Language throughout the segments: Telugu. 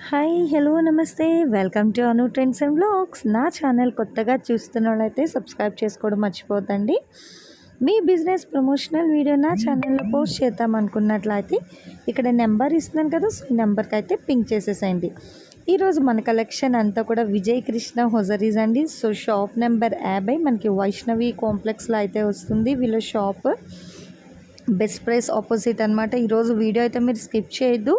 హాయ్ హలో నమస్తే welcome to Anu trends and blogs. నా ఛానల్ కొత్తగా చూస్తున్న వాళ్ళైతే సబ్స్క్రైబ్ చేసుకోవడం మర్చిపోతండి. మీ బిజినెస్ ప్రమోషనల్ వీడియో నా ఛానల్లో పోస్ట్ చేద్దాం అనుకున్నట్లయితే ఇక్కడ నెంబర్ ఇస్తున్నాను కదా, సో ఈ నెంబర్కి అయితే పింక్ చేసేసేయండి. ఈరోజు మన కలెక్షన్ అంతా కూడా విజయ్ కృష్ణ హొజరీస్ అండి. సో షాప్ నెంబర్ 50 మనకి వైష్ణవి కాంప్లెక్స్లో అయితే వస్తుంది వీళ్ళ షాప్. బెస్ట్ ప్రైస్ ఆపోజిట్ అనమాట. ఈరోజు వీడియో అయితే మీరు స్కిప్ చేయొద్దు,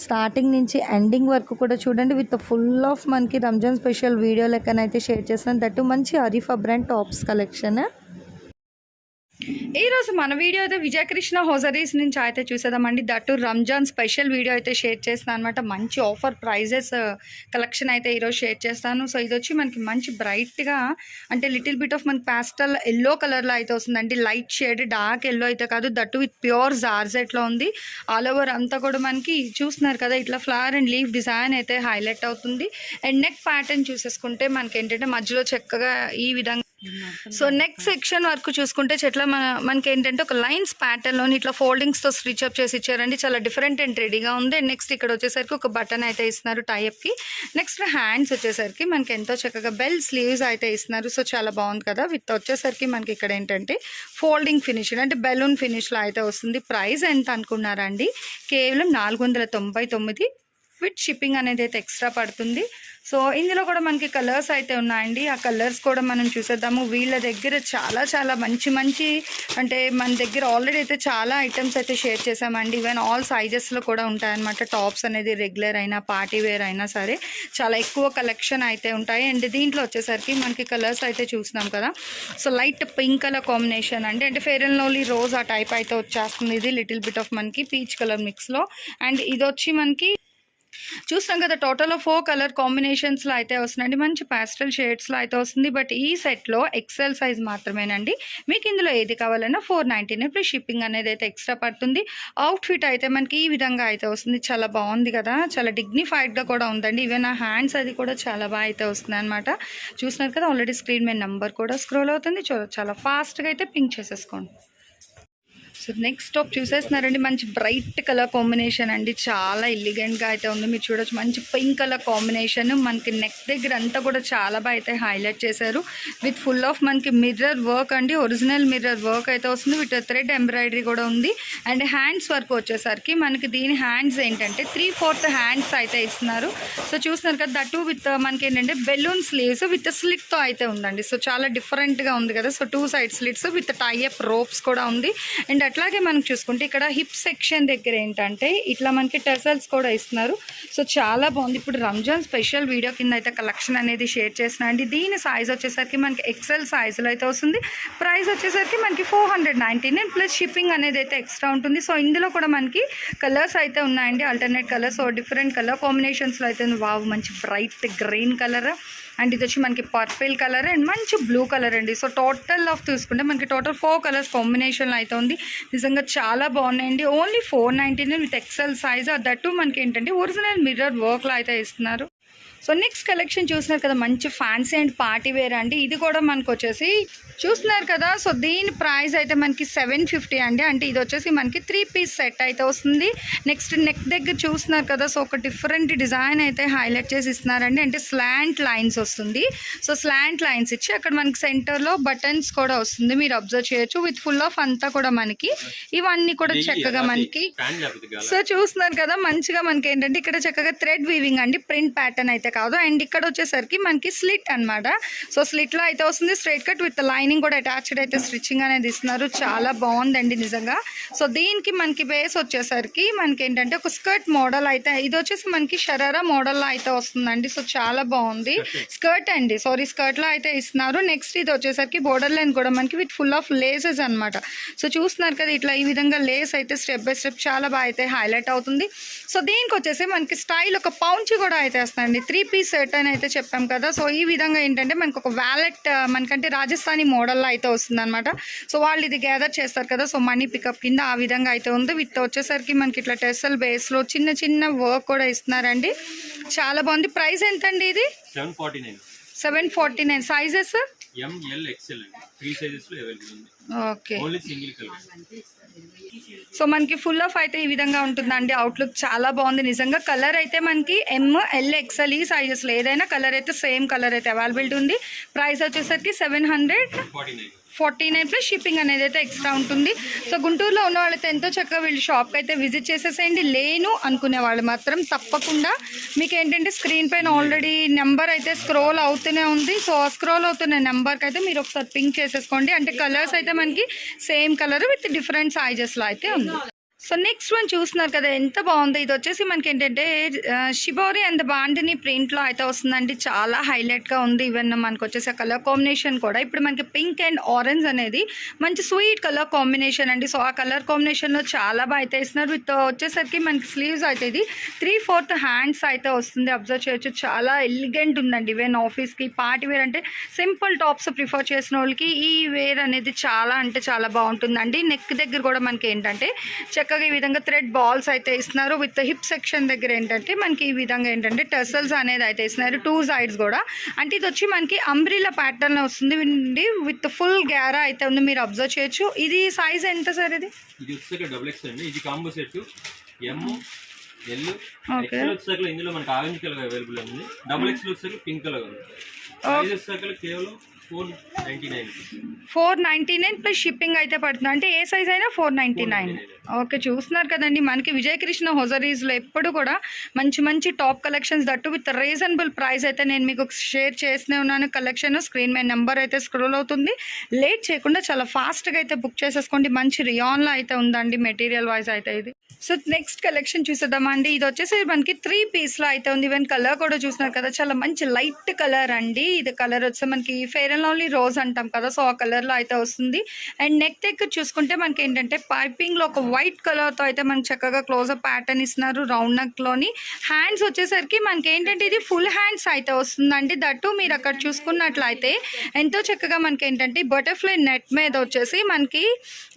స్టార్టింగ్ నుంచి ఎండింగ్ వరకు కూడా చూడండి. విత్ ఫుల్ ఆఫ్ మనకి రంజాన్ స్పెషల్ వీడియో లెక్కనైతే షేర్ చేస్తాను. దట్టు మంచి అరీఫా బ్రాండ్ టాప్స్ కలెక్షన్. ఈరోజు మన వీడియో అయితే విజయకృష్ణ హోజరీస్ నుంచి అయితే చూసేద్దామండి. దట్టు రంజాన్ స్పెషల్ వీడియో అయితే షేర్ చేస్తాను అనమాట. మంచి ఆఫర్ ప్రైజెస్ కలెక్షన్ అయితే ఈరోజు షేర్ చేస్తాను. సో ఇది వచ్చి మనకి మంచి బ్రైట్గా అంటే లిటిల్ బిట్ ఆఫ్ మనకి పాస్టల్ ఎల్లో కలర్లో అయితే వస్తుందండి. లైట్ షేడ్ డార్క్ ఎల్లో అయితే కాదు, దట్టు విత్ ప్యూర్ జార్జెట్లో ఉంది. ఆల్ ఓవర్ అంతా కూడా మనకి చూస్తున్నారు కదా, ఇట్లా ఫ్లవర్ అండ్ లీఫ్ డిజైన్ అయితే హైలైట్ అవుతుంది. అండ్ నెక్ ప్యాటర్న్ చూసేసుకుంటే మనకి ఏంటంటే మధ్యలో చక్కగా ఈ విధంగా. సో నెక్ సెక్షన్ వరకు చూసుకుంటే మనకి ఏంటంటే ఒక లైన్స్ ప్యాటర్న్లో ఇట్లా ఫోల్డింగ్స్తో స్టిచ్ అప్ చేసి ఇచ్చారండి. చాలా డిఫరెంట్ అండ్ రెడీగా ఉంది. అండ్ నెక్స్ట్ ఇక్కడ వచ్చేసరికి ఒక బటన్ అయితే ఇస్తున్నారు టైప్కి. నెక్స్ట్ హ్యాండ్స్ వచ్చేసరికి మనకి ఎంతో చక్కగా బెల్ స్లీవ్స్ అయితే ఇస్తున్నారు. సో చాలా బాగుంది కదా. విత్ వచ్చేసరికి మనకి ఇక్కడ ఏంటంటే ఫోల్డింగ్ ఫినిష్ అంటే బెలూన్ ఫినిష్లో అయితే వస్తుంది. ప్రైస్ ఎంత అనుకున్నారండి? కేవలం 499 విత్ షిప్పింగ్ అనేది అయితే ఎక్స్ట్రా పడుతుంది. సో ఇందులో కూడా మనకి కలర్స్ అయితే ఉన్నాయండి. ఆ కలర్స్ కూడా మనం చూసేద్దాము. వీళ్ళ దగ్గర చాలా మంచి అంటే మన దగ్గర ఆల్రెడీ అయితే చాలా ఐటమ్స్ అయితే షేర్ చేసామండి. ఈవెన్ ఆల్ సైజెస్లో కూడా ఉంటాయన్నమాట. టాప్స్ అనేది రెగ్యులర్ అయినా పార్టీ వేర్ అయినా సరే చాలా ఎక్కువ కలెక్షన్ అయితే ఉంటాయి. అండ్ దీంట్లో వచ్చేసరికి మనకి కలర్స్ అయితే చూస్తున్నాం కదా. So light pink colour combination అండి, అంటే ఫెయిర్ అండ్ లవ్లీ రోజ్ ఆ టైప్ అయితే వచ్చేస్తుంది. ఇది లిటిల్ బిట్ ఆఫ్ మనకి పీచ్ కలర్ మిక్స్లో. అండ్ ఇది వచ్చి మనకి చూస్తాం కదా టోటల్ 4 కలర్ కాంబినేషన్స్లో అయితే వస్తుందండి. మంచి పాస్టల్ షేడ్స్లో అయితే వస్తుంది. బట్ ఈ సెట్లో ఎక్సెల్ సైజ్ మాత్రమేనండి. మీకు ఇందులో ఏది కావాలన్నా 499 ప్లస్ షిప్పింగ్ అనేది అయితే ఎక్స్ట్రా పడుతుంది. అవుట్ఫిట్ అయితే మనకి ఈ విధంగా అయితే వస్తుంది. చాలా బాగుంది కదా, చాలా డిగ్నిఫైడ్గా కూడా ఉందండి. ఈవెన్ ఆ హ్యాండ్స్ అది కూడా చాలా బాగా అయితే వస్తుంది అనమాట. చూస్తున్నారు కదా, ఆల్రెడీ స్క్రీన్ మీద నెంబర్ కూడా స్క్రోల్ అవుతుంది. చాలా ఫాస్ట్గా అయితే పింక్ చేసేసుకోండి. సో నెక్స్ట్ టాప్ చూసేస్తున్నారండి. మంచి బ్రైట్ కలర్ కాంబినేషన్ అండి, చాలా ఎలిగెంట్గా అయితే ఉంది. మీరు చూడొచ్చు మంచి పింక్ కలర్ కాంబినేషన్. మనకి నెక్ దగ్గర అంతా కూడా చాలా బాగా అయితే హైలైట్ చేశారు. విత్ ఫుల్ ఆఫ్ మనకి మిర్రర్ వర్క్ అండి, ఒరిజినల్ మిర్రర్ వర్క్ అయితే వస్తుంది. విత్ థ్రెడ్ ఎంబ్రాయిడరీ కూడా ఉంది. అండ్ హ్యాండ్స్ వర్క్ వచ్చేసరికి మనకి దీని హ్యాండ్స్ ఏంటంటే 3/4 హ్యాండ్స్ అయితే ఇస్తున్నారు. సో చూస్తున్నారు కదా, దట్టు విత్ మనకి ఏంటంటే బెలూన్ స్లీవ్స్ విత్ స్లిట్తో అయితే ఉందండి. సో చాలా డిఫరెంట్గా ఉంది కదా. So 2 side slits with tie up ropes కూడా ఉంది. అండ్ అట్లాగే మనం చూసుకుంటే ఇక్కడ హిప్ సెక్షన్ దగ్గర ఏంటంటే ఇట్లా మనకి టెసల్స్ కూడా ఇస్తున్నారు. సో చాలా బాగుంది. ఇప్పుడు రంజాన్ స్పెషల్ వీడియో కింద అయితే కలెక్షన్ అనేది షేర్ చేస్తున్నా అండి. దీని సైజ్ వచ్చేసరికి మనకి ఎక్సెల్ సైజులో అయితే వస్తుంది. ప్రైస్ వచ్చేసరికి మనకి 499 ప్లస్ షిప్పింగ్ అనేది అయితే ఎక్స్ట్రా ఉంటుంది. సో ఇందులో కూడా మనకి కలర్స్ అయితే ఉన్నాయండి, alternate colours. So different colour కాంబినేషన్స్లో అయితే వావ్, మంచి బ్రైట్ గ్రీన్ కలర్. అండ్ ఇది వచ్చి మనకి పర్పుల్ కలర్ అండ్ మంచి బ్లూ కలర్ అండి. సో టోటల్ ఆఫ్ చూసుకుంటే మనకి టోటల్ 4 కలర్స్ కాంబినేషన్లో అయితే ఉంది. నిజంగా చాలా బాగున్నాయండి. Only 499 with XL size. That మనకి ఏంటంటే ఒరిజినల్ మిర్రర్ వర్క్లో అయితే ఇస్తున్నారు. సో నెక్స్ట్ కలెక్షన్ చూస్తున్నారు కదా, మంచి ఫ్యాన్సీ అండ్ పార్టీ వేర్ అండి. ఇది కూడా మనకు వచ్చేసి చూస్తున్నారు కదా. సో దీని ప్రైస్ అయితే మనకి 750 అండి. అంటే ఇది వచ్చేసి మనకి 3 పీస్ సెట్ అయితే వస్తుంది. నెక్స్ట్ నెక్ దగ్గర చూస్తున్నారు కదా, సో ఒక డిఫరెంట్ డిజైన్ అయితే హైలైట్ చేసి ఇస్తున్నారండి. అంటే స్లాంట్ లైన్స్ వస్తుంది. సో స్లాంట్ లైన్స్ ఇచ్చి అక్కడ మనకి సెంటర్లో బటన్స్ కూడా వస్తుంది, మీరు అబ్జర్వ్ చేయొచ్చు. విత్ ఫుల్ ఆఫ్ అంతా కూడా మనకి ఇవన్నీ కూడా చక్కగా మనకి. సో చూస్తున్నారు కదా, మంచిగా మనకి ఏంటంటే ఇక్కడ చక్కగా థ్రెడ్ వీవింగ్ అండి, ప్రింట్ ప్యాటర్న్ అయితే కాదు. అండ్ ఇక్కడ వచ్చేసరికి మనకి స్లిట్ అనమాట. సో స్లిట్లో అయితే వస్తుంది. స్ట్రైట్ కట్ విత్ లైనింగ్ కూడా అటాచ్డ్ అయితే స్టిచ్చింగ్ అనేది ఇస్తున్నారు. చాలా బాగుందండి నిజంగా. సో దీనికి మనకి బేస్ వచ్చేసరికి మనకి ఏంటంటే ఒక స్కర్ట్ మోడల్ అయితే, ఇది వచ్చేసి మనకి షరారా మోడల్లో అయితే వస్తుందండి. సో చాలా బాగుంది. స్కర్ట్ అండి, సారీ స్కర్ట్లో అయితే ఇస్తున్నారు. నెక్స్ట్ ఇది వచ్చేసరికి బోర్డర్ లైన్ కూడా మనకి విత్ ఫుల్ ఆఫ్ లేసెస్ అనమాట. సో చూస్తున్నారు కదా, ఇట్లా ఈ విధంగా లేస్ అయితే స్టెప్ బై స్టెప్ చాలా బాగా అయితే హైలైట్ అవుతుంది. సో దీనికి వచ్చేసి మనకి స్టైల్ ఒక పౌంచి కూడా అయితే వస్తుందండి. 3 పీస్ సెట్ అని అయితే చెప్పాం కదా. సో ఈ విధంగా ఏంటంటే మనకు ఒక వ్యాలెట్ మనకంటే రాజస్థానీ మోడల్లో అయితే వస్తుంది అనమాట. సో వాళ్ళు ఇది గ్యాదర్ చేస్తారు కదా, సో మనీ పికప్ కింద ఆ విధంగా అయితే ఉంది. విత్ వచ్చేసరికి మనకి ఇట్లా టెసల్ బేస్లో చిన్న వర్క్ కూడా ఇస్తున్నారండి. చాలా బాగుంది. ప్రైస్ ఎంత అండి ఇది? 749. సైజెస్ ML XL 3 సైజెస్ లో అవైలబుల్ ఉంది. Okay. Only single colour. So మనకి ఫుల్ ఆఫ్ అయితే ఈ విధంగా ఉంటుందండి. అవుట్లుక్ చాలా బాగుంది నిజంగా. కలర్ అయితే మనకి ML XL ఈ సైజెస్లో ఏదైనా కలర్ అయితే సేమ్ కలర్ అయితే అవైలబిలిటీ ఉంది. ప్రైస్ వచ్చేసరికి 749 ప్లస్ షిప్పింగ్ అనేది అయితే ఎక్స్ట్రా ఉంటుంది. సో గుంటూరులో ఉన్న వాళ్ళైతే ఎంతో చక్కగా వీళ్ళు షాప్కి అయితే విజిట్ చేసేసేయండి. లేను అనుకునే వాళ్ళు మాత్రం తప్పకుండా మీకు ఏంటంటే స్క్రీన్ పైన ఆల్రెడీ నెంబర్ అయితే స్క్రోల్ అవుతూనే ఉంది. సో ఆ స్క్రోల్ అవుతున్న నెంబర్కి అయితే మీరు ఒకసారి పింక్ చేసేసుకోండి. అంటే కలర్స్ అయితే మనకి సేమ్ కలర్ విత్ డిఫరెంట్ సైజెస్లో అయితే ఉంది. సో నెక్స్ట్ వన్ చూస్తున్నారు కదా ఎంత బాగుందో. ఇది వచ్చేసి మనకి ఏంటంటే షిబోరి అండ్ బాండిని ప్రింట్లో అయితే వస్తుందండి. చాలా హైలైట్గా ఉంది. ఈవెన్ మనకు వచ్చేసి కలర్ కాంబినేషన్ కూడా ఇప్పుడు మనకి పింక్ అండ్ ఆరెంజ్ అనేది మంచి స్వీట్ కలర్ కాంబినేషన్ అండి. సో ఆ కలర్ కాంబినేషన్లో చాలా బాగా అయితే ఇస్తున్నారు. విత్ వచ్చేసరికి మనకి స్లీవ్స్ అయితే ఇది 3/4 హ్యాండ్స్ అయితే వస్తుంది. అబ్జర్వ్ చేయొచ్చు. చాలా ఎలిగెంట్ ఉందండి. ఈవెన్ ఆఫీస్కి పార్టీ వేర్ అంటే సింపుల్ టాప్స్ ప్రిఫర్ చేసిన వాళ్ళకి ఈ వేర్ అనేది చాలా అంటే చాలా బాగుంటుందండి. నెక్ దగ్గర కూడా మనకి ఏంటంటే చక్కగా ఈ విధంగా థ్రెడ్ బాల్స్ అయితే ఇస్తున్నారు. విత్ హిప్ సెక్షన్ దగ్గర ఏంటంటే మనకి ఈ విధంగా ఏంటంటే టెసల్స్ అనేది అయితే ఇస్తున్నారు 2 సైడ్స్ కూడా. అంటే ఇది వచ్చి మనకి అంబ్రిల్లా ప్యాటర్న్ వస్తుంది విత్ ఫుల్ గ్యారా అయితే ఉంది. మీరు అబ్జర్వ్ చేయొచ్చు. ఇది సైజ్ ఎంత సార్? ఇది వచ్చేసరికి XL అండి. ఇది కాంబో సెట్ ML ఓకే. వచ్చేసరికి ఇందులో మనకి ఆరెంజ్ కలర్ అవైలబుల్ ఉంది. XL వచ్చేసరికి పింక్ కలర్ ఉంది. సైజ్ వచ్చేసరికి కేవలం 499 ప్లస్ షిప్పింగ్ అయితే పడుతుంది. అంటే ఏ సైజ్ అయినా 499. ఓకే, చూస్తున్నారు కదండి. మనకి విజయకృష్ణ హోజరీస్లో ఎప్పుడు కూడా మంచి మంచి top collections that with reasonable price అయితే నేను మీకు షేర్ చేస్తూనే ఉన్నాను. కలెక్షన్ స్క్రీన్ మీద నెంబర్ అయితే స్క్రోల్ అవుతుంది. లేట్ చేయకుండా చాలా ఫాస్ట్గా అయితే బుక్ చేసేసుకోండి. మంచి రియాన్లో అయితే ఉందండి మెటీరియల్ వైజ్ అయితే ఇది. సో నెక్స్ట్ కలెక్షన్ చూసేద్దామండి. ఇది వచ్చేసి మనకి 3 పీస్లో అయితే ఉంది. ఈవెన్ కలర్ కూడా చూస్తున్నారు కదా, చాలా మంచి లైట్ కలర్ అండి. ఇది కలర్ వచ్చి మనకి ఫెయిర్ అండ్ లవ్లీ రోజ్ అంటాం కదా, సో ఆ కలర్లో అయితే వస్తుంది. అండ్ నెక్ దగ్గర చూసుకుంటే మనకి ఏంటంటే పైపింగ్లో ఒక వైట్ కలర్తో అయితే మనకి చక్కగా క్లోజప్ ప్యాటర్న్ ఇస్తున్నారు రౌండ్ నెక్లోని. హ్యాండ్స్ వచ్చేసరికి మనకి ఏంటంటే ఇది ఫుల్ హ్యాండ్స్ అయితే వస్తుందండి. దట్టు మీరు అక్కడ చూసుకున్నట్లయితే ఎంతో చక్కగా మనకి ఏంటంటే బటర్ఫ్లై నెట్ మీద వచ్చేసి మనకి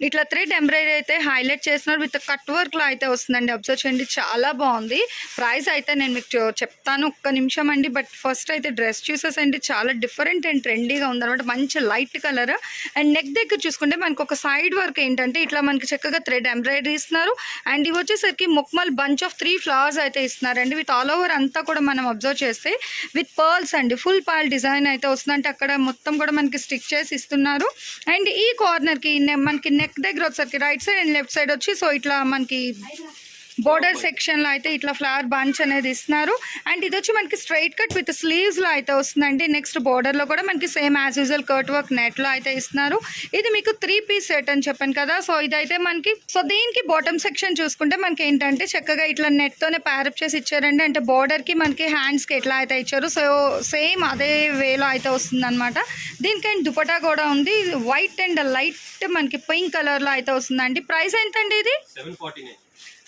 ఇట్లా థ్రెడ్ ఎంబ్రాయిడరీ అయితే హైలైట్ చేస్తున్నారు. విత్ కట్ వర్క్లో అయితే వస్తుందండి. అబ్జర్వ్ చేయండి, చాలా బాగుంది. ప్రైస్ అయితే నేను మీకు చెప్తాను, ఒక్క నిమిషం అండి. బట్ ఫస్ట్ అయితే డ్రెస్ చూసేసండి, చాలా డిఫరెంట్ అండ్ ట్రెండీగా ఉందన్నమాట. మంచి లైట్ కలర్. అండ్ నెక్ దగ్గర చూసుకుంటే మనకు ఒక సైడ్ వర్క్ ఏంటంటే ఇట్లా మనకి చక్కగా థ్రెడ్ ఎంబ్రాయిడరీ ఇస్తున్నారు. అండ్ ఇవి వచ్చేసరికి ముక్మల్ బంచ్ ఆఫ్ 3 ఫ్లవర్స్ అయితే ఇస్తున్నారండి. విత్ ఆల్ ఓవర్ అంతా కూడా మనం అబ్జర్వ్ చేస్తే విత్ పర్ల్స్ అండి, ఫుల్ పర్ల్ డిజైన్ అయితే వస్తుందంటే అక్కడ మొత్తం కూడా మనకి స్టిక్ చేసి ఇస్తున్నారు. అండ్ ఈ కార్నర్కి మనకి నెక్ దగ్గర వచ్చేసరికి right side and left side వచ్చి సో ఇట్లా మనకి బోర్డర్ సెక్షన్లో అయితే ఇట్లా ఫ్లవర్ బంచ్ అనేది ఇస్తున్నారు. అండ్ ఇది వచ్చి మనకి స్ట్రైట్ కట్ విత్ స్లీవ్స్లో అయితే వస్తుందండి. నెక్స్ట్ బోర్డర్లో కూడా మనకి same as usual cut work నెట్లో అయితే ఇస్తున్నారు. ఇది మీకు 3 పీస్ సెట్ అని చెప్పాను కదా, సో ఇదైతే మనకి సో దీనికి బాటమ్ సెక్షన్ చూసుకుంటే మనకి ఏంటంటే చక్కగా ఇట్లా నెట్తోనే ప్యారప్ చేసి ఇచ్చారండి. అంటే బోర్డర్కి మనకి హ్యాండ్స్కి ఎట్లా అయితే ఇచ్చారు సో సేమ్ అదే వేలో అయితే వస్తుందన్నమాట. దీనికైనా దుపటా కూడా ఉంది. వైట్ అండ్ లైట్ మనకి పింక్ కలర్లో అయితే వస్తుందండి. ప్రైస్ ఎంతండి? ఇది 749.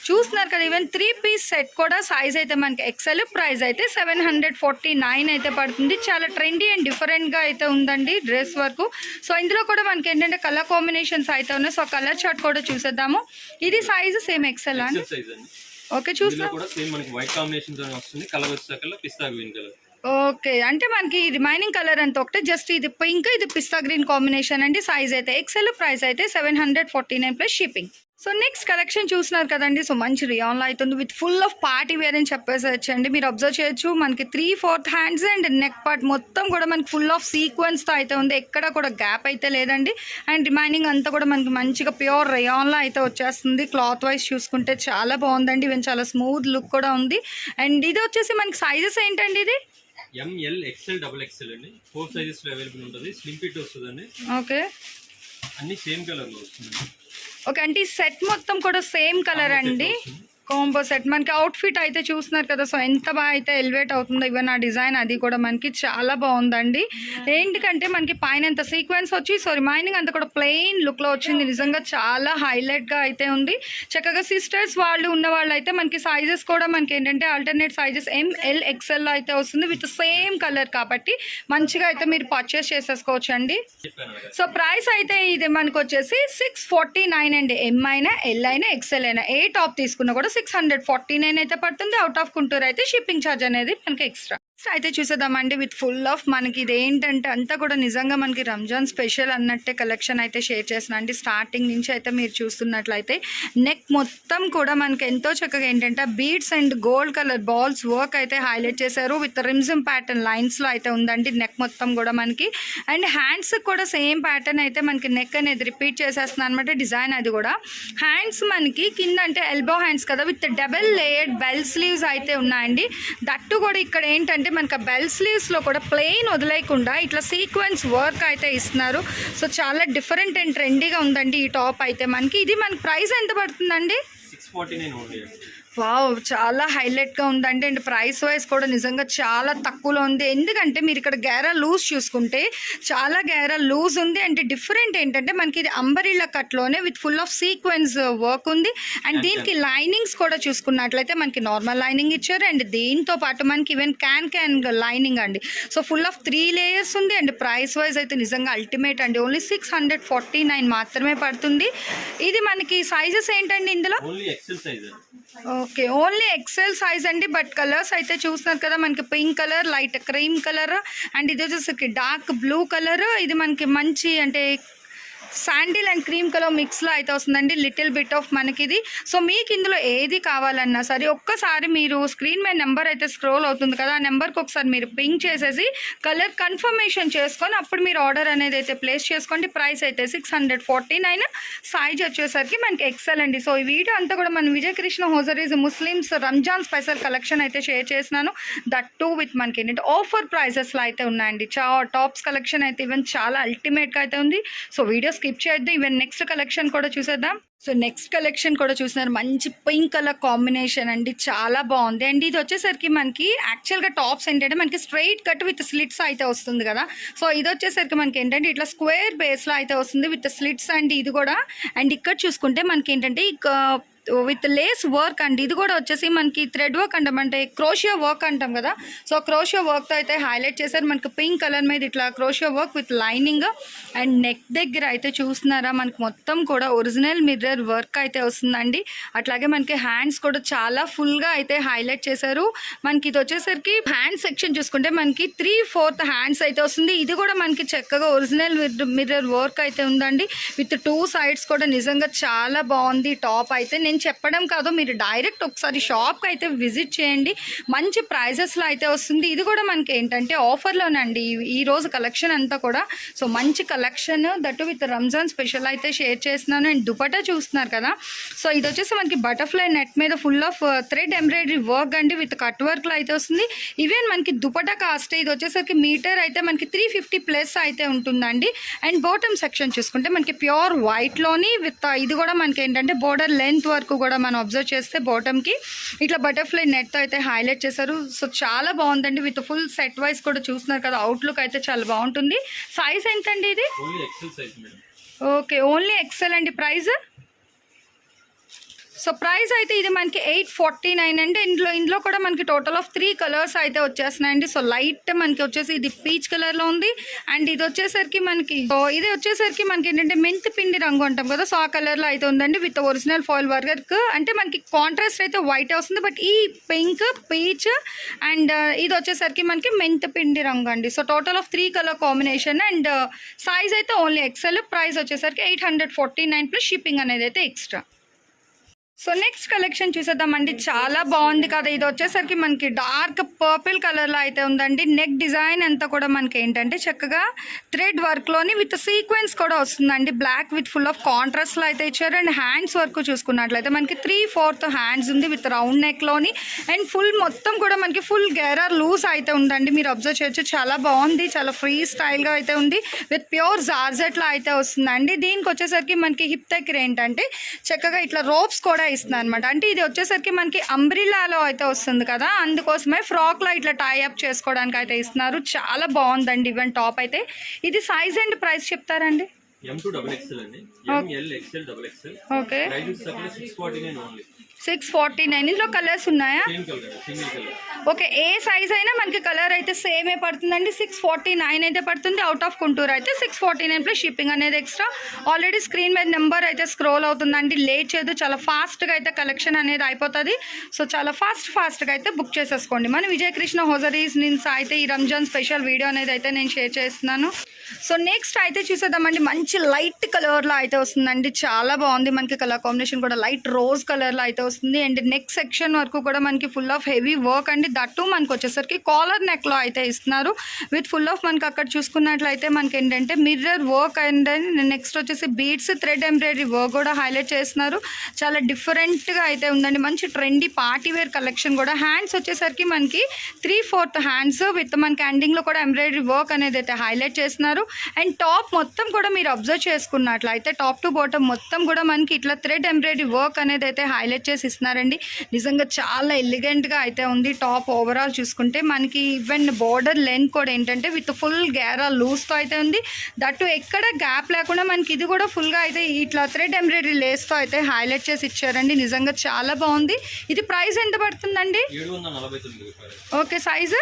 చూస్తున్నారు కదా. ఈవెన్ 3 పీస్ సెట్ కూడా సైజ్ అయితే మనకి XL. ప్రైస్ అయితే 749 అయితే పడుతుంది. చాలా ట్రెండీ అండ్ డిఫరెంట్గా అయితే ఉందండి డ్రెస్ వరకు. సో ఇందులో కూడా మనకి ఏంటంటే కలర్ కాంబినేషన్స్ అయితే ఉన్నాయి. సో కలర్ చార్ట్ కూడా చూసేద్దాము. ఇది సైజ్ సేమ్ XL అండి. ఓకే, చూస్తున్నాం. ఓకే, అంటే మనకి రిమైనింగ్ కలర్ అంతా ఒకటే, జస్ట్ ఇది పింక్ ఇది పిస్తా గ్రీన్ కాంబినేషన్ అండి. సైజ్ అయితే XL. ప్రైస్ అయితే 749 plus shipping. So next collection చూస్తున్నారు కదండి. సో మంచి రియాన్లో అవుతుంది with full of party wear అని చెప్పేసి వచ్చండి. మీరు అబ్జర్వ్ చేయొచ్చు, మనకి 3/4 హ్యాండ్స్ అండ్ నెక్ పార్ట్ మొత్తం కూడా మనకి ఫుల్ ఆఫ్ సీక్వెన్స్తో అయితే ఉంది. ఎక్కడ కూడా గ్యాప్ అయితే లేదండి. అండ్ రిమైనింగ్ అంతా కూడా మనకి మంచిగా ప్యూర్ రియాన్లో అయితే వచ్చేస్తుంది. క్లాత్ వైజ్ చూసుకుంటే చాలా బాగుందండి. ఈవెన్ చాలా స్మూత్ లుక్ కూడా ఉంది. అండ్ ఇది వచ్చేసి మనకి సైజెస్ ఏంటండి? ఇది ML XL XL అండి. 4 సైజెస్ లో అవైలబుల్ ఉంటుంది. స్లిమ్ ఫిట్ వస్తుందండి. ఓకే, అన్ని సేమ్ కలర్ లో వస్తుంది. ఓకే, అంటే ఈ సెట్ మొత్తం కూడా సేమ్ కలర్ అండి. కాంబో సెట్ మనకి అవుట్ఫిట్ అయితే చూస్తున్నారు కదా. సో ఎంత బాగా అయితే ఎలివేట్ అవుతుందో. ఈవెన్ ఆ డిజైన్ అది కూడా మనకి చాలా బాగుందండి. ఏంటికంటే మనకి పైన ఎంత సీక్వెన్స్ వచ్చి సో రిమైనింగ్ అంతా కూడా ప్లెయిన్ లుక్లో వచ్చింది. నిజంగా చాలా హైలైట్గా అయితే ఉంది. చక్కగా సిస్టర్స్ వాళ్ళు ఉన్న వాళ్ళు అయితే మనకి సైజెస్ కూడా మనకి ఏంటంటే ఆల్టర్నేట్ సైజెస్ ML XL అయితే వస్తుంది విత్ సేమ్ కలర్ కాబట్టి మంచిగా అయితే మీరు పర్చేస్ చేసేసుకోవచ్చు అండి. సో ప్రైస్ అయితే ఇది మనకు వచ్చేసి 649 అండి. M అయినా L అయినా XL అయినా ఏ టాప్ తీసుకున్నా కూడా 649 అయితే పడుతుంది. అవుట్ ఆఫ్ గుంటూరు అయితే షిప్పింగ్ ఛార్జ్ అనేది మనకి ఎక్స్ట్రా. అయితే చూసేద్దామండి విత్ ఫుల్ ఆఫ్ మనకి ఇది ఏంటంటే అంతా కూడా నిజంగా మనకి రంజాన్ స్పెషల్ అన్నట్టే కలెక్షన్ అయితే షేర్ చేసిన అండి. స్టార్టింగ్ నుంచి అయితే మీరు చూస్తున్నట్లయితే నెక్ మొత్తం కూడా మనకి ఎంతో చక్కగా ఏంటంటే beads and gold colour balls work అయితే హైలైట్ చేశారు. విత్ రిమ్జిమ్ ప్యాటర్న్ లైన్స్లో అయితే ఉందండి నెక్ మొత్తం కూడా మనకి. అండ్ హ్యాండ్స్ కూడా సేమ్ ప్యాటర్న్ అయితే మనకి నెక్ అనేది రిపీట్ చేసేస్తున్నాను అనమాట. డిజైన్ అది కూడా హ్యాండ్స్ మనకి కింద అంటే ఎల్బో హ్యాండ్స్ కదా with double layered bell sleeves అయితే ఉన్నాయండి. దట్టు కూడా ఇక్కడ ఏంటంటే మనకి బెల్ స్లీవ్స్లో కూడా ప్లెయిన్ వదిలేయకుండా ఇట్లా సీక్వెన్స్ వర్క్ అయితే ఇస్తున్నారు. సో చాలా డిఫరెంట్ అండ్ ట్రెండీగా ఉందండి ఈ టాప్ అయితే మనకి. ఇది మనకి ప్రైస్ ఎంత పడుతుందండి? 649 ఓన్లీ. వావ్, చాలా హైలైట్గా ఉందండి. అండ్ ప్రైస్ వైజ్ కూడా నిజంగా చాలా తక్కువలో ఉంది. ఎందుకంటే మీరు ఇక్కడ గేరా లూజ్ చూసుకుంటే చాలా గేరా లూజ్ ఉంది. అంటే డిఫరెంట్ ఏంటంటే మనకి ఇది అంబరిల్లా కట్లోనే with full of sequence work ఉంది. అండ్ దీనికి లైనింగ్స్ కూడా చూసుకున్నట్లయితే మనకి నార్మల్ లైనింగ్ ఇచ్చారు. అండ్ దీంతో పాటు మనకి ఈవెన్ క్యాన్ లైనింగ్ అండి. సో ఫుల్ ఆఫ్ 3 లేయర్స్ ఉంది. అండ్ ప్రైస్ వైజ్ అయితే నిజంగా అల్టిమేట్ అండి. ఓన్లీ 649 మాత్రమే పడుతుంది. ఇది మనకి సైజెస్ ఏంటండి ఇందులో? Only XL size. Okay, only XL size అండి. బట్ కలర్స్ అయితే చూస్తున్నారు కదా మనకి pink colour, light cream colour, and ఇది వచ్చేసరికి డార్క్ బ్లూ కలర్. ఇది మనకి మంచి అంటే శాండిల్ అండ్ క్రీమ్ కలర్ మిక్స్లో అయితే వస్తుందండి. లిటిల్ బిట్ ఆఫ్ మనకి ఇది. సో మీకు ఇందులో ఏది కావాలన్నా సరే ఒక్కసారి మీరు స్క్రీన్ మీద నెంబర్ అయితే స్క్రోల్ అవుతుంది కదా, ఆ నెంబర్కి ఒకసారి మీరు పింక్ చేసేసి కలర్ కన్ఫర్మేషన్ చేసుకొని అప్పుడు మీరు ఆర్డర్ అనేది అయితే ప్లేస్ చేసుకోండి. ప్రైస్ అయితే 649. సైజ్ వచ్చేసరికి మనకి ఎక్సెల్ అండి. సో ఈ వీడియో అంతా కూడా మన Vijayakrishna hosieries Muslims Ramzan special collection అయితే షేర్ చేసినాను. దట్ టూ విత్ మనకి ఏంటంటే ఆఫర్ ప్రైజెస్లో అయితే ఉన్నాయండి. టాప్స్ కలెక్షన్ అయితే ఈవెన్ చాలా అల్టిమేట్గా అయితే ఉంది. సో వీడియో స్కిప్ చేద్దాం. ఈవెన్ నెక్స్ట్ కలెక్షన్ కూడా చూసేద్దాం. సో నెక్స్ట్ కలెక్షన్ కూడా చూసినారు, మంచి పింక్ కలర్ కాంబినేషన్ అండి, చాలా బాగుంది. అండ్ ఇది వచ్చేసరికి మనకి యాక్చువల్గా టాప్స్ ఏంటంటే మనకి స్ట్రైట్ కట్ విత్ స్లిట్స్ అయితే వస్తుంది కదా. సో ఇది వచ్చేసరికి మనకి ఏంటంటే ఇట్లా స్క్వేర్ బేస్లో అయితే వస్తుంది విత్ స్లిట్స్ అండి ఇది కూడా. అండ్ ఇక్కడ చూసుకుంటే మనకి ఏంటంటే విత్ లేస్ వర్క్ అండి. ఇది కూడా వచ్చేసి మనకి థ్రెడ్ వర్క్ అంటాం, అంటే క్రోషియో వర్క్ అంటాం కదా. సో క్రోషియో వర్క్తో అయితే హైలైట్ చేశారు. మనకి పింక్ కలర్ మీద ఇట్లా క్రోషియో work with lining. And neck దగ్గర అయితే చూస్తున్నారా మనకి మొత్తం కూడా ఒరిజినల్ మిర్రర్ వర్క్ అయితే వస్తుందండి. అట్లాగే మనకి హ్యాండ్స్ కూడా చాలా ఫుల్గా అయితే హైలైట్ చేశారు. మనకి ఇది వచ్చేసరికి హ్యాండ్ సెక్షన్ చూసుకుంటే మనకి 3/4 హ్యాండ్స్ అయితే వస్తుంది. ఇది కూడా మనకి చక్కగా ఒరిజినల్ మిర్రర్ వర్క్ అయితే ఉందండి విత్ 2 సైడ్స్ కూడా. నిజంగా చాలా బాగుంది టాప్ అయితే. నేను చెప్పడం కాదు, మీరు డైరెక్ట్ ఒకసారి షాప్కి అయితే విజిట్ చేయండి. మంచి ప్రైజెస్లో అయితే వస్తుంది. ఇది కూడా మనకి ఏంటంటే ఆఫర్లోనండి ఈ రోజు కలెక్షన్ అంతా కూడా. సో మంచి collection that with Ramzan special అయితే షేర్ చేస్తున్నాను. అండ్ దుపట్టా చూస్తున్నారు కదా. సో ఇది వచ్చేసి మనకి బటర్ఫ్లై నెట్ మీద full of thread embroidery work అండి విత్ కట్ వర్క్లో అయితే వస్తుంది. ఈవెన్ మనకి దుపట్టా కాస్ట్ ఇది వచ్చేసరికి మీటర్ అయితే మనకి 350+ అయితే ఉంటుందండి. అండ్ బాటమ్ సెక్షన్ చూసుకుంటే మనకి ప్యూర్ వైట్లోని విత్ ఇది కూడా మనకి ఏంటంటే బోర్డర్ లెంత్ వరకు కూడా మనం అబ్జర్వ్ చేస్తే బాటమ్కి ఇట్లా బటర్ఫ్లై నెట్తో అయితే హైలైట్ చేశారు. సో చాలా బాగుందండి విత్ ఫుల్ సెట్ వైజ్ కూడా చూస్తున్నారు కదా. అవుట్లుక్ అయితే చాలా బాగుంటుంది. సైజ్ ఎంతండి ఇది? ఓకే, ఓన్లీ ఎక్సెల్ అండి. ప్రైస్ సో ప్రైస్ అయితే ఇది మనకి 849 అండి. ఇందులో కూడా మనకి టోటల్ ఆఫ్ 3 కలర్స్ అయితే వచ్చేస్తున్నాయండి. సో లైట్ మనకి వచ్చేసి ఇది పీచ్ కలర్లో ఉంది. అండ్ ఇది వచ్చేసరికి మనకి ఏంటంటే మెంతి పిండి రంగు అంటాం కదా. సో ఆ కలర్లో అయితే ఉందండి విత్ ఒరిజినల్ ఫాయిల్ వర్క్. అంటే మనకి కాంట్రాస్ట్ అయితే వైట్ వస్తుంది. బట్ ఈ పింక్, పీచ్ అండ్ ఇది వచ్చేసరికి మనకి మెంతి పిండి రంగు అండి. So total of 3 colour combination. And size అయితే ఓన్లీ ఎక్సెల్. ప్రైస్ వచ్చేసరికి 849 ప్లస్ షిప్పింగ్ అనేది అయితే ఎక్స్ట్రా. సో నెక్స్ట్ కలెక్షన్ చూసేద్దామండి. చాలా బాగుంది కదా. ఇది వచ్చేసరికి మనకి డార్క్ పర్పుల్ కలర్లో అయితే ఉందండి. నెక్ డిజైన్ అంతా కూడా మనకి ఏంటంటే చక్కగా థ్రెడ్ వర్క్లోని విత్ సీక్వెన్స్ కూడా వస్తుందండి. బ్లాక్ విత్ ఫుల్ ఆఫ్ కాంట్రాస్ట్లో అయితే ఇచ్చారు. అండ్ హ్యాండ్స్ వర్క్ చూసుకున్నట్లయితే మనకి 3/4 హ్యాండ్స్ ఉంది విత్ రౌండ్ నెక్లోని. అండ్ ఫుల్ మొత్తం కూడా మనకి ఫుల్ గేరా లూజ్ అయితే ఉందండి. మీరు అబ్జర్వ్ చేయొచ్చు, చాలా బాగుంది, చాలా ఫ్రీ స్టైల్గా అయితే ఉంది విత్ ప్యూర్ జార్జెట్లో అయితే వస్తుందండి. దీనికి వచ్చేసరికి మనకి హిప్ దగ్గర ఏంటంటే చక్కగా ఇట్లా రోప్స్ కూడా ఇస్తున్నాను అనమాట. అంటే ఇది వచ్చేసరికి మనకి అంబ్రిల్లాలో అయితే వస్తుంది కదా, అందుకోసమే ఫ్రాక్లో ఇట్లా టైఅప్ చేసుకోవడానికి అయితే ఇస్తున్నారు. చాలా బాగుందండి ఈవెన్ టాప్ అయితే. ఇది సైజ్ అండ్ ప్రైస్ చెప్తారండి? M2 XXL అండి. ML XL XXL. Okay, price 649 only. 649. ఇందులో కలర్స్ ఉన్నాయా? Same colour, single colour. Okay, ఏ సైజ్ అయినా మనకి కలర్ అయితే సేమే పడుతుందండి. 649 అయితే పడుతుంది. అవుట్ ఆఫ్ గుంటూరు అయితే 649 ప్లస్ షిప్పింగ్ అనేది ఎక్స్ట్రా. ఆల్రెడీ స్క్రీన్ మీద నెంబర్ అయితే స్క్రోల్ అవుతుందండి. లేట్ చేయదు, చాలా ఫాస్ట్గా అయితే కలెక్షన్ అనేది అయిపోతుంది. సో చాలా ఫాస్ట్గా అయితే బుక్ చేసేసుకోండి. మన విజయకృష్ణ హోజరీస్ నుంచి అయితే ఈ రంజాన్ స్పెషల్ వీడియో అనేది అయితే నేను షేర్ చేస్తున్నాను. సో నెక్స్ట్ అయితే చూసేద్దామండి. మంచి లైట్ కలర్లో అయితే వస్తుందండి. చాలా బాగుంది. మనకి కలర్ కాంబినేషన్ కూడా లైట్ రోజ్ కలర్లో అయితే వస్తుంది. అండ్ నెక్ సెక్షన్ వరకు కూడా మనకి ఫుల్ ఆఫ్ హెవీ వర్క్ అండి. దట్టు మనకు వచ్చేసరికి కాలర్ నెక్లో అయితే ఇస్తున్నారు. విత్ ఫుల్ ఆఫ్ మనకి అక్కడ చూసుకున్నట్లయితే మనకి ఏంటంటే మిర్రర్ వర్క్ అండ్ నెక్స్ట్ వచ్చేసి బీడ్స్ థ్రెడ్ ఎంబ్రాయిడరీ వర్క్ కూడా హైలైట్ చేస్తున్నారు. చాలా డిఫరెంట్గా అయితే ఉందండి. మంచి ట్రెండీ పార్టీ వేర్ కలెక్షన్ కూడా. హ్యాండ్స్ వచ్చేసరికి మనకి 3/4 హ్యాండ్స్ విత్ మనకి ఎండింగ్లో కూడా ఎంబ్రాయిడరీ వర్క్ అనేది అయితే హైలైట్ చేస్తున్నారు. అండ్ టాప్ మొత్తం కూడా మీరు అబ్జర్వ్ చేసుకున్నట్లయితే టాప్ టు బాటమ్ మొత్తం కూడా మనకి ఇట్లా థ్రెడ్ ఎంబ్రాయిడరీ వర్క్ అనేది అయితే హైలైట్ చేసి ఇస్తున్నారండి. నిజంగా చాలా ఎలిగెంట్గా అయితే ఉంది. టాప్ ఓవరాల్ చూసుకుంటే మనకి ఈవెన్ బోర్డర్ లెంత్ కూడా ఏంటంటే విత్ ఫుల్ గేరా లూజ్తో అయితే ఉంది. దట్టు ఎక్కడ గ్యాప్ లేకుండా మనకి ఇది కూడా ఫుల్గా అయితే ఇట్లా థ్రెడ్ ఎంబ్రాయిడరీ లేస్తో అయితే హైలైట్ చేసి ఇచ్చారండి. నిజంగా చాలా బాగుంది. ఇది ప్రైస్ ఎంత పడుతుందండి? 749. ఓకే, సైజు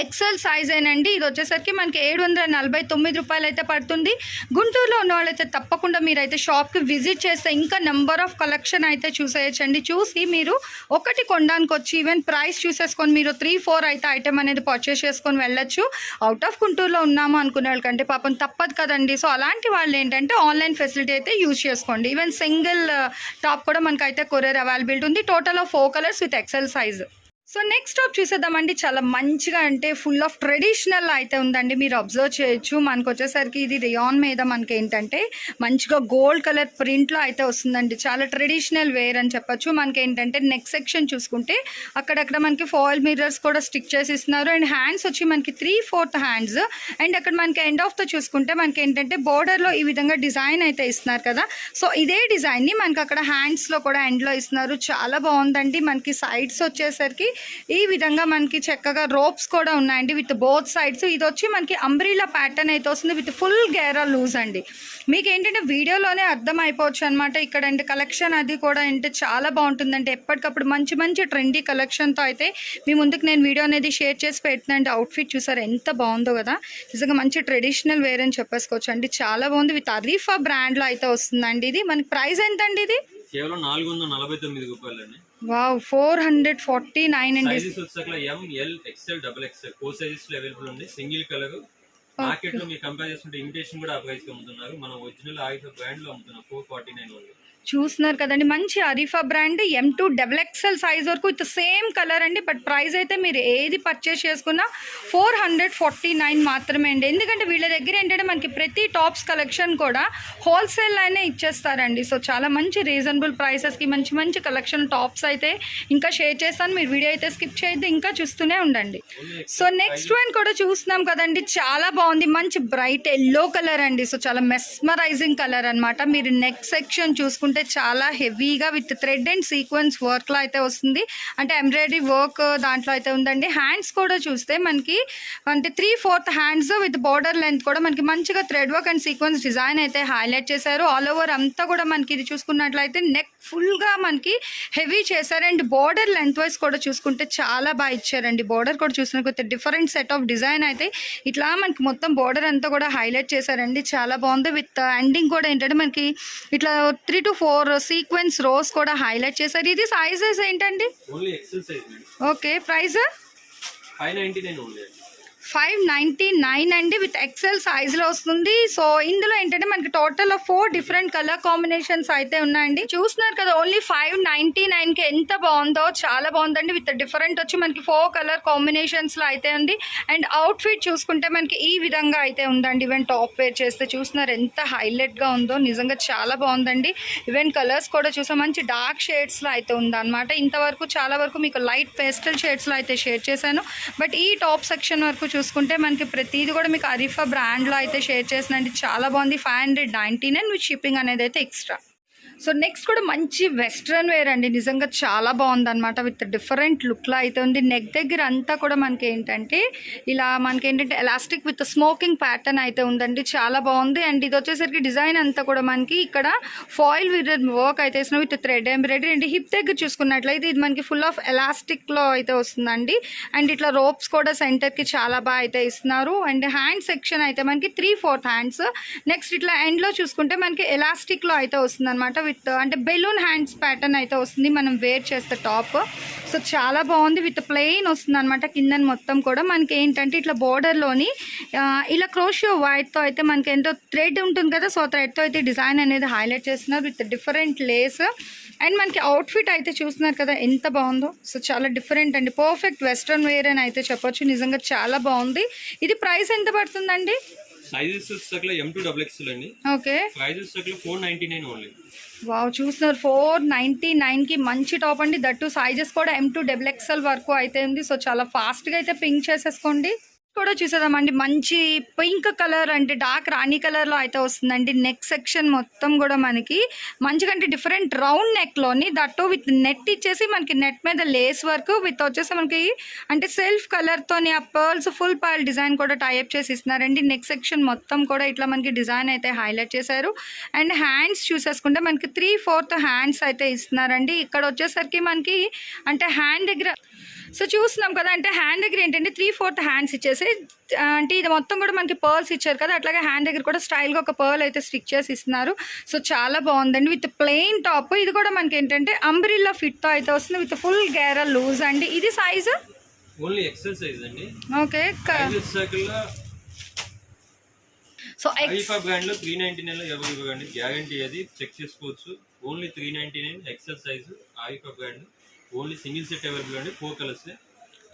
ఎక్సెల్ సైజ్ ఏనండి. ఇది వచ్చేసరికి మనకి 749 రూపాయలు అయితే పడుతుంది. గుంటూరులో ఉన్న వాళ్ళైతే తప్పకుండా మీరైతే షాప్కి విజిట్ చేస్తే ఇంకా నెంబర్ ఆఫ్ కలెక్షన్ అయితే చూసేయచ్చండి. చూసి మీరు ఒకటి కొనడానికి వచ్చి ఈవెన్ ప్రైస్ చూసేసుకొని మీరు 3-4 అయితే ఐటమ్ అనేది పర్చేస్ చేసుకొని వెళ్ళొచ్చు. అవుట్ ఆఫ్ గుంటూరులో ఉన్నాము అనుకునే వాళ్ళకంటే పాపం తప్పదు కదండి. సో అలాంటి వాళ్ళు ఏంటంటే ఆన్లైన్ ఫెసిలిటీ అయితే యూజ్ చేసుకోండి. ఈవెన్ సింగిల్ టాప్ కూడా మనకైతే కొరియర్ అవైలబిలిటీ ఉంది. Total of 4 colours with XL size. So next top చూసేద్దామండి. చాలా మంచిగా అంటే ఫుల్ ఆఫ్ ట్రెడిషనల్ అయితే ఉందండి. మీరు అబ్జర్వ్ చేయొచ్చు. మనకు వచ్చేసరికి ఇది రియాన్ మీద మనకి ఏంటంటే మంచిగా గోల్డ్ కలర్ ప్రింట్లో అయితే వస్తుందండి. చాలా ట్రెడిషనల్ వేర్ అని చెప్పొచ్చు. మనకి ఏంటంటే నెక్ సెక్షన్ చూసుకుంటే అక్కడక్కడ మనకి ఫాయిల్ మిర్రర్స్ కూడా స్టిక్ చేసి ఇస్తున్నారు. అండ్ హ్యాండ్స్ వచ్చి మనకి 3/4 హ్యాండ్స్. అండ్ అక్కడ మనకి ఎండ్ ఆఫ్తో చూసుకుంటే మనకి ఏంటంటే బోర్డర్లో ఈ విధంగా డిజైన్ అయితే ఇస్తున్నారు కదా. సో ఇదే డిజైన్ని మనకి అక్కడ హ్యాండ్స్లో కూడా ఎండ్లో ఇస్తున్నారు. చాలా బాగుందండి. మనకి సైడ్స్ వచ్చేసరికి ఈ విధంగా మనకి చక్కగా రోప్స్ కూడా ఉన్నాయండి విత్ బోత్ సైడ్స్. ఇది వచ్చి మనకి అంబ్రిలా ప్యాటర్న్ అయితే వస్తుంది విత్ ఫుల్ గేరా లూజ్ అండి. మీకు ఏంటంటే వీడియోలోనే అర్థం అయిపోవచ్చు అనమాట. ఇక్కడ అంటే కలెక్షన్ అది కూడా అంటే చాలా బాగుంటుందంటే ఎప్పటికప్పుడు మంచి మంచి ట్రెండీ కలెక్షన్తో అయితే మీ ముందుకు నేను వీడియో అనేది షేర్ చేసి పెడుతున్నాండి. అవుట్ఫిట్ చూసారు ఎంత బాగుందో కదా. నిజంగా మంచి ట్రెడిషనల్ వేర్ అని చెప్పేసుకోవచ్చు అండి. చాలా బాగుంది. విత్ అరీఫా బ్రాండ్లో అయితే వస్తుందండి. ఇది మనకి ప్రైస్ ఎంత అండి? ఇది కేవలం 449 రూపాయలండి. వావ్, 449 అండి. సైజెస్ వచ్చేసరికి M, L, XL, XXL 4 sizes లో అవైలబుల్ ఉంది. Single colour. మార్కెట్ లో మీరు కంపేర్ చేసుకుంటే ఇమిటేషన్ కూడా ఆ ప్రైస్ కి అమ్ముతున్నారు. మనం ఒరిజినల్ ఆయిల్ బ్రాండ్ లో అమ్ముతున్నాం 449 ఉంది. చూస్తున్నారు కదండి. మంచి Arifa brand M2 XXL size వరకు విత్ సేమ్ కలర్ అండి. బట్ ప్రైస్ అయితే మీరు ఏది పర్చేస్ చేసుకున్నా 449 మాత్రమే అండి. ఎందుకంటే వీళ్ళ దగ్గర ఏంటంటే మనకి ప్రతి టాప్స్ కలెక్షన్ కూడా హోల్సేల్ అయినే ఇచ్చేస్తారండి. సో చాలా మంచి రీజనబుల్ ప్రైసెస్కి మంచి మంచి కలెక్షన్ టాప్స్ అయితే ఇంకా షేర్ చేస్తాను. మీరు వీడియో అయితే స్కిప్ చేయొద్దు, ఇంకా చూస్తూనే ఉండండి. సో నెక్స్ట్ వన్ కూడా చూస్తున్నాం కదండి. చాలా బాగుంది. మంచి బ్రైట్ ఎల్లో కలర్ అండి. సో చాలా మెస్మరైజింగ్ కలర్ అనమాట. మీరు నెక్ సెక్షన్ చూసుకుంటే చాలా హెవీగా విత్ థ్రెడ్ అండ్ సీక్వెన్స్ వర్క్లో అయితే వస్తుంది. అంటే ఎంబ్రాయిడరీ వర్క్ దాంట్లో అయితే ఉందండి. హ్యాండ్స్ కూడా చూస్తే మనకి అంటే 3/4 హ్యాండ్స్ విత్ బార్డర్ లెంత్ కూడా మనకి మంచిగా thread work and sequence design అయితే హైలైట్ చేశారు. ఆల్ ఓవర్ అంతా కూడా మనకి ఇది చూసుకున్నట్లయితే నెక్ ఫుల్గా మనకి హెవీ చేశారు. అండ్ బార్డర్ లెంత్ వైజ్ కూడా చూసుకుంటే చాలా బాగా ఇచ్చారండి. బార్డర్ కూడా చూసినట్లయితే డిఫరెంట్ సెట్ ఆఫ్ డిజైన్ అయితే ఇట్లా మనకి మొత్తం బార్డర్ అంతా కూడా హైలైట్ చేశారండి. చాలా బాగుంది. విత్ ఎండింగ్ కూడా ఏంటంటే మనకి ఇట్లా 3 to 4 సీక్వెన్స్ రోస్ కూడా హైలైట్ చేశారు. ఇది సైజెస్ ఏంటండి? ఓకే, ప్రైస్ 599 అండి. విత్ ఎక్సెల్ సైజ్లో వస్తుంది. సో ఇందులో ఏంటంటే మనకి టోటల్ 4 డిఫరెంట్ కలర్ కాంబినేషన్స్ అయితే ఉన్నాయండి. చూస్తున్నారు కదా. ఓన్లీ 599కి ఎంత బాగుందో. చాలా బాగుందండి. విత్ డిఫరెంట్ వచ్చి మనకి 4 కలర్ కాంబినేషన్స్లో అయితే ఉంది. అండ్ అవుట్ఫిట్ చూసుకుంటే మనకి ఈ విధంగా అయితే ఉందండి. ఈవెన్ టాప్ వేర్ చేస్తే చూస్తున్నారు ఎంత హైలైట్గా ఉందో. నిజంగా చాలా బాగుందండి. ఈవెన్ కలర్స్ కూడా చూసాం మంచి డార్క్ షేడ్స్లో అయితే ఉందన్నమాట. ఇంతవరకు చాలా వరకు మీకు లైట్ పేస్టల్ షేడ్స్లో అయితే షేర్ చేశాను. బట్ ఈ టాప్ సెక్షన్ వరకు చూసుకుంటే మనకి ప్రతిదీ కూడా మీకు అరీఫా బ్రాండ్లో అయితే షేర్ చేసినండి. చాలా బాగుంది. 599 విత్ షిప్పింగ్ అనేది అయితే ఎక్స్ట్రా. సో నెక్స్ట్ కూడా మంచి వెస్ట్రన్ వేర్ అండి, నిజంగా చాలా బాగుందన్నమాట. విత్ డిఫరెంట్ లుక్లో అయితే ఉంది. నెక్ దగ్గర అంతా కూడా మనకి ఏంటంటే ఇలా మనకి ఏంటంటే ఎలాస్టిక్ విత్ స్మోకింగ్ ప్యాటర్న్ అయితే ఉందండి, చాలా బాగుంది. అండ్ ఇది వచ్చేసరికి డిజైన్ అంతా కూడా మనకి ఇక్కడ ఫాయిల్ విత్ వర్క్ అయితే వేసిన with thread embroidery. And hip దగ్గర చూసుకున్నట్లయితే ఇది మనకి ఫుల్ ఆఫ్ ఎలాస్టిక్లో అయితే వస్తుందండి. అండ్ ఇట్లా రోప్స్ కూడా సెంటర్కి చాలా బాగా అయితే ఇస్తున్నారు. అండ్ హ్యాండ్ సెక్షన్ అయితే మనకి 3/4 హ్యాండ్స్. నెక్స్ట్ ఇట్లా ఎండ్లో చూసుకుంటే మనకి ఎలాస్టిక్లో అయితే వస్తుంది అనమాట, విత్ అంటే బెలూన్ హ్యాండ్స్ ప్యాటర్న్ అయితే వస్తుంది మనం వేర్ చేస్తే టాప్. సో చాలా బాగుంది, విత్ ప్లెయిన్ వస్తుంది అనమాట. కింద మొత్తం కూడా మనకి ఏంటంటే ఇట్లా బోర్డర్లోని ఇలా క్రోషియో వైట్తో అయితే మనకి ఎంతో థ్రెడ్ ఉంటుంది కదా, సో థ్రెడ్తో అయితే డిజైన్ అనేది హైలైట్ చేస్తున్నారు విత్ డిఫరెంట్ లేస్. అండ్ మనకి అవుట్ఫిట్ అయితే చూస్తున్నారు కదా ఎంత బాగుందో. సో చాలా డిఫరెంట్ అండి, పర్ఫెక్ట్ వెస్ట్రన్ వేర్ అని అయితే చెప్పొచ్చు. నిజంగా చాలా బాగుంది. ఇది ప్రైస్ ఎంత పడుతుందండి? సైజెస్ వచ్చేసరికి M2XXL అండి. ఓకే, ప్రైస్ వచ్చేసరికి 499 ఓన్లీ. వావ్, చూస్తున్నారు 499కి మంచి టాప్ అండి. దట్టు సైజెస్ కూడా M2XXL వరకు అయితే ఉంది. సో చాలా ఫాస్ట్గా అయితే పింక్ చేసేసుకోండి. కూడా చూసేదామండి, మంచి పింక్ కలర్ అంటే డార్క్ రాణి కలర్లో అయితే వస్తుందండి. నెక్ సెక్షన్ మొత్తం కూడా మనకి మంచిగా అంటే డిఫరెంట్ రౌండ్ నెక్లోని దట్టు విత్ నెట్ ఇచ్చేసి మనకి నెట్ మీద లేస్ వర్క్ విత్ వచ్చేసి మనకి అంటే సెల్ఫ్ కలర్తోని ఆ పర్ల్స్ ఫుల్ పర్ల్ డిజైన్ కూడా టైప్ చేసి ఇస్తున్నారండి. నెక్ సెక్షన్ మొత్తం కూడా ఇట్లా మనకి డిజైన్ అయితే హైలైట్ చేశారు. అండ్ హ్యాండ్స్ చూసేసుకుంటే మనకి 3/4 హ్యాండ్స్ అయితే ఇస్తున్నారండి. ఇక్కడ వచ్చేసరికి మనకి అంటే హ్యాండ్ దగ్గర సో చూస్తున్నాం కదా, అంటే హ్యాండ్ దగ్గర ఏంటంటే 3/4 హ్యాండ్స్ ఇచ్చేసి అంటే ఇది మొత్తం కూడా మనకి పర్ల్స్ ఇచ్చారు కదా, అట్లాగే హ్యాండ్ దగ్గర కూడా స్టైల్గా ఒక పర్ల్ అయితే స్టిక్ చేసి ఇస్తున్నారు. సో చాలా బాగుందండి, విత్ ప్లెయిన్ టాప్. ఇది కూడా మనకి ఏంటంటే అంబ్రిల్లా ఫిట్తో అయితే వస్తుంది విత్ ఫుల్ గేరా లూజ్ అండి. ఇది సైజు ఓన్లీ ఎక్సెల్ సైజ్ అండి. ఓకే, సో ఐఫా బ్రాండ్ లో 399 లో అవైలబుల్ అండి, గ్యారంటీ అది చెక్ చేసుకోవచ్చు. ఓన్లీ 399 ఎక్సెల్ సైజు ఐఫా brand. Only single set available అండి, 4 కలర్స్.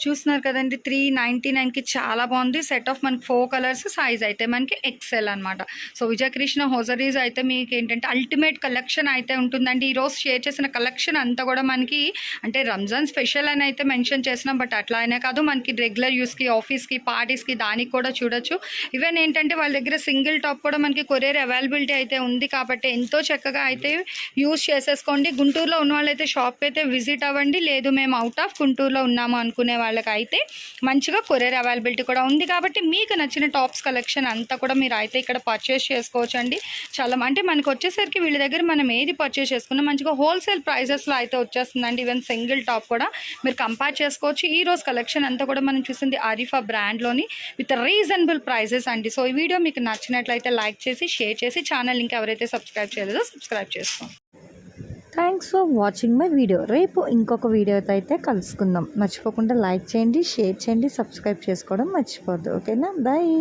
చూస్తున్నారు కదండి 399కి చాలా బాగుంది. సెట్ ఆఫ్ మనకి 4 కలర్స్, సైజ్ అయితే మనకి ఎక్సెల్ అనమాట. సో విజయకృష్ణ హోజరీస్ అయితే మీకు ఏంటంటే అల్టిమేట్ కలెక్షన్ అయితే ఉంటుందండి. ఈరోజు షేర్ చేసిన కలెక్షన్ అంతా కూడా మనకి అంటే రంజాన్ స్పెషల్ అని అయితే మెన్షన్ చేసినాం, బట్ అట్లా అయినా కాదు, మనకి రెగ్యులర్ యూస్కి, ఆఫీస్కి, పార్టీస్కి దానికి కూడా చూడొచ్చు. ఈవెన్ ఏంటంటే వాళ్ళ దగ్గర సింగిల్ టాప్ కూడా మనకి కొరియర్ అవైలబిలిటీ అయితే ఉంది కాబట్టి ఎంతో చక్కగా అయితే యూస్ చేసేసుకోండి. గుంటూరులో ఉన్న వాళ్ళైతే షాప్కి అయితే విజిట్ అవ్వండి, లేదు మేము అవుట్ ఆఫ్ గుంటూరులో ఉన్నాము అనుకునే వాళ్ళకైతే మంచిగా కొరియర్ అవైలబిలిటీ కూడా ఉంది కాబట్టి మీకు నచ్చిన టాప్స్ కలెక్షన్ అంతా కూడా మీరు అయితే ఇక్కడ పర్చేస్ చేసుకోవచ్చు అండి. చాలా అంటే మనకు వచ్చేసరికి వీళ్ళ దగ్గర మనం ఏది పర్చేస్ చేసుకున్నా మంచిగా హోల్సేల్ ప్రైజెస్లో అయితే వచ్చేస్తుందండి. ఈవెన్ సింగిల్ టాప్ కూడా మీరు కంపేర్ చేసుకోవచ్చు. ఈ రోజు కలెక్షన్ అంతా కూడా మనం చూసింది ఆరిఫా బ్రాండ్లోని విత్ రీజనబుల్ ప్రైజెస్ అండి. సో ఈ వీడియో మీకు నచ్చినట్లయితే లైక్ చేసి షేర్ చేసి ఛానల్ ఇంకా ఎవరైతే సబ్స్క్రైబ్ చేయలేదో సబ్స్క్రైబ్ చేసుకోండి. Thanks for watching my video. రేపు ఇంకొక వీడియోతో అయితే కలుసుకుందాం. మర్చిపోకుండా లైక్ చేయండి, షేర్ చేయండి, సబ్స్క్రైబ్ చేసుకోవడం మర్చిపోద్దు. ఓకేనా, బాయ్.